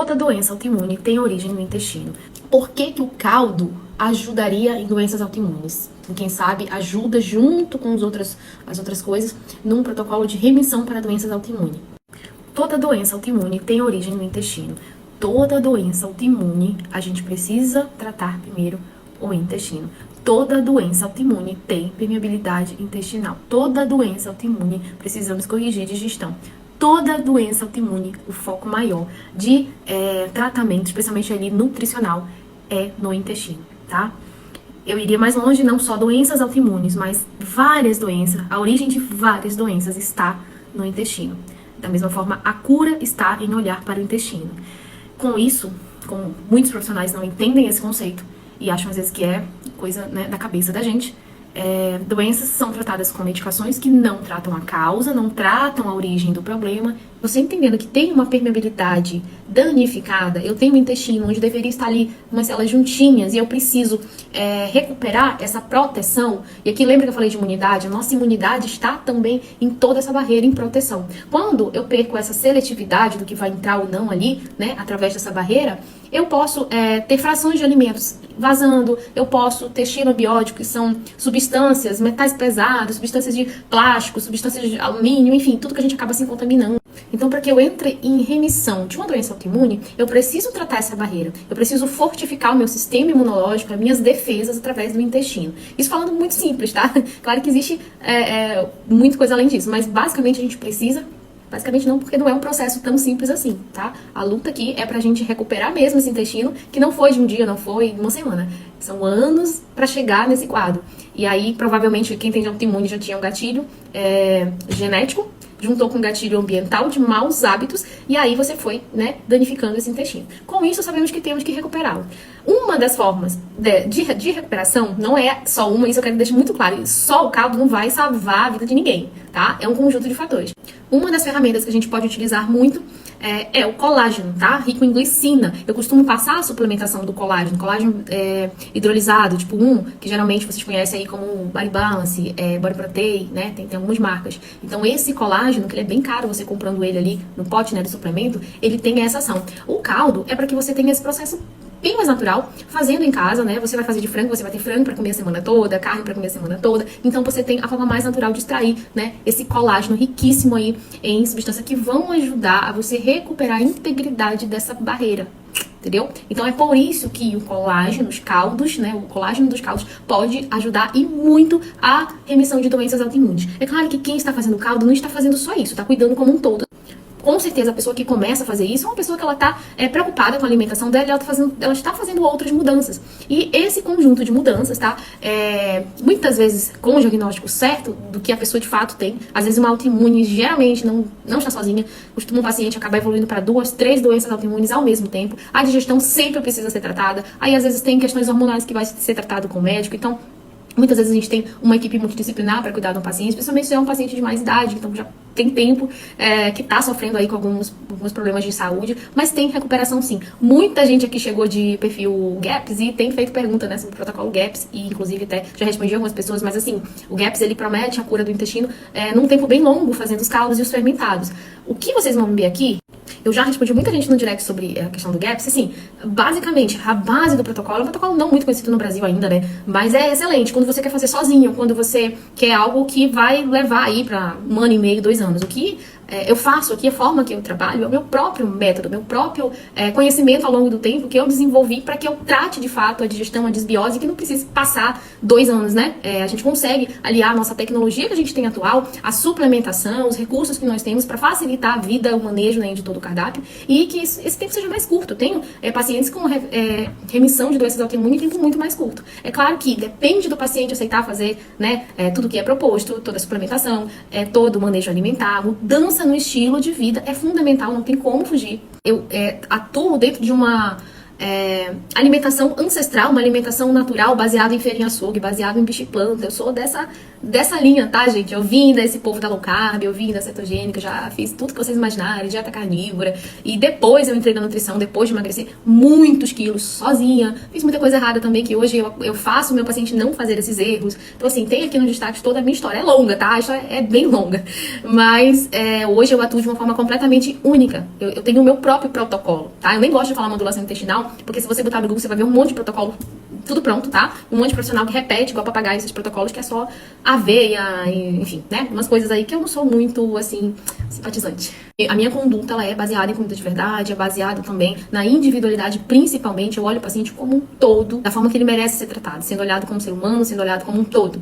Toda doença autoimune tem origem no intestino. Por que que o caldo ajudaria em doenças autoimunes? E quem sabe ajuda junto com as outras coisas num protocolo de remissão para doenças autoimunes. Toda doença autoimune tem origem no intestino. Toda doença autoimune a gente precisa tratar primeiro o intestino. Toda doença autoimune tem permeabilidade intestinal. Toda doença autoimune precisamos corrigir digestão. Toda doença autoimune, o foco maior de tratamento, especialmente ali nutricional, é no intestino, tá? Eu iria mais longe, não só doenças autoimunes, mas várias doenças, a origem de várias doenças está no intestino. Da mesma forma, a cura está em olhar para o intestino. Com isso, como muitos profissionais não entendem esse conceito e acham às vezes que é coisa, né, da cabeça da gente, doenças são tratadas com medicações que não tratam a causa, não tratam a origem do problema. Você entendendo que tem uma permeabilidade danificada, eu tenho um intestino onde deveria estar ali umas células juntinhas e eu preciso recuperar essa proteção. E aqui lembra que eu falei de imunidade? A nossa imunidade está também em toda essa barreira em proteção. Quando eu perco essa seletividade do que vai entrar ou não ali, né, através dessa barreira, eu posso ter frações de alimentos vazando, eu posso ter xenobióticos, que são substâncias, metais pesados, substâncias de plástico, substâncias de alumínio, enfim, tudo que a gente acaba se contaminando. Então, para que eu entre em remissão de uma doença autoimune, eu preciso tratar essa barreira. Eu preciso fortificar o meu sistema imunológico, as minhas defesas através do intestino. Isso falando muito simples, tá? Claro que existe muita coisa além disso, mas basicamente a gente precisa... Basicamente não, porque não é um processo tão simples assim, tá? A luta aqui é pra gente recuperar mesmo esse intestino, que não foi de um dia, não foi de uma semana. São anos pra chegar nesse quadro. E aí, provavelmente, quem tem autoimune já tinha um gatilho genético, juntou com um gatilho ambiental de maus hábitos, e aí você foi, né, danificando esse intestino. Com isso, sabemos que temos que recuperá-lo. Uma das formas de recuperação, não é só uma, isso eu quero deixar muito claro, só o caldo não vai salvar a vida de ninguém, tá? É um conjunto de fatores. Uma das ferramentas que a gente pode utilizar muito é o colágeno, tá? Rico em glicina. Eu costumo passar a suplementação do colágeno hidrolisado, tipo 1, que geralmente vocês conhecem aí como Body Balance, Body Protein, né? Tem algumas marcas. Então esse colágeno, que ele é bem caro, você comprando ele ali no pote, né, do suplemento, ele tem essa ação. O caldo é para que você tenha esse processo bem mais natural, fazendo em casa, né? Você vai fazer de frango, você vai ter frango para comer a semana toda, carne para comer a semana toda. Então você tem a forma mais natural de extrair, né, esse colágeno riquíssimo aí em substâncias que vão ajudar a você recuperar a integridade dessa barreira. Entendeu? Então é por isso que o colágeno, os caldos, né, o colágeno dos caldos pode ajudar e muito a remissão de doenças autoimunes. É claro que quem está fazendo caldo não está fazendo só isso, está cuidando como um todo. Com certeza a pessoa que começa a fazer isso é uma pessoa que ela está preocupada com a alimentação dela, ela está fazendo outras mudanças. E esse conjunto de mudanças, tá? Muitas vezes com o diagnóstico certo do que a pessoa de fato tem, às vezes uma autoimune geralmente não está sozinha, costuma um paciente acabar evoluindo para 2, 3 doenças autoimunes ao mesmo tempo. A digestão sempre precisa ser tratada, aí às vezes tem questões hormonais que vai ser tratado com o médico, então... Muitas vezes a gente tem uma equipe multidisciplinar para cuidar de um paciente, principalmente se é um paciente de mais idade, então já tem tempo que está sofrendo aí com alguns problemas de saúde, mas tem recuperação sim. Muita gente aqui chegou de perfil GAPS e tem feito pergunta, né, sobre o protocolo GAPS, e inclusive até já respondi algumas pessoas, mas assim, o GAPS ele promete a cura do intestino num tempo bem longo, fazendo os caldos e os fermentados. O que vocês vão ver aqui, eu já respondi muita gente no direct sobre a questão do GAPS, assim, basicamente, a base do protocolo, é um protocolo não muito conhecido no Brasil ainda, né, mas é excelente quando você quer fazer sozinho, quando você quer algo que vai levar aí pra 1 ano e meio, 2 anos. O que eu faço aqui, a forma que eu trabalho, é o meu próprio método, meu próprio conhecimento ao longo do tempo que eu desenvolvi para que eu trate de fato a digestão, a desbiose, que não precise passar 2 anos, né? A gente consegue aliar a nossa tecnologia que a gente tem atual, a suplementação, os recursos que nós temos para facilitar a vida, o manejo, né, de todo o cardápio, e que esse tempo seja mais curto. Eu tenho pacientes com remissão de doenças autoimunes em tempo muito mais curto. É claro que depende do paciente aceitar fazer, né, tudo que é proposto, toda a suplementação, todo o manejo alimentar, mudança no estilo de vida é fundamental, não tem como fugir. Eu atuo dentro de uma alimentação ancestral, uma alimentação natural, baseada em feira em açougue, baseada em bicho e planta. Eu sou dessa linha, tá, gente? Eu vim desse povo da low carb, eu vim da cetogênica, já fiz tudo que vocês imaginarem, dieta carnívora. E depois eu entrei na nutrição, depois de emagrecer muitos quilos sozinha. Fiz muita coisa errada também, que hoje eu faço o meu paciente não fazer esses erros. Então, assim, tem aqui no destaque toda a minha história. É longa, tá? A história é bem longa. Mas hoje eu atuo de uma forma completamente única. Eu tenho o meu próprio protocolo, tá? Eu nem gosto de falar modulação intestinal, porque se você botar no Google, você vai ver um monte de protocolo, tudo pronto, tá? Um monte de profissional que repete, igual papagaio, esses protocolos, que é só aveia, enfim, né? Umas coisas aí que eu não sou muito, assim, simpatizante. A minha conduta, ela é baseada em comida de verdade, é baseada também na individualidade, principalmente. Eu olho o paciente como um todo, da forma que ele merece ser tratado, sendo olhado como ser humano, sendo olhado como um todo.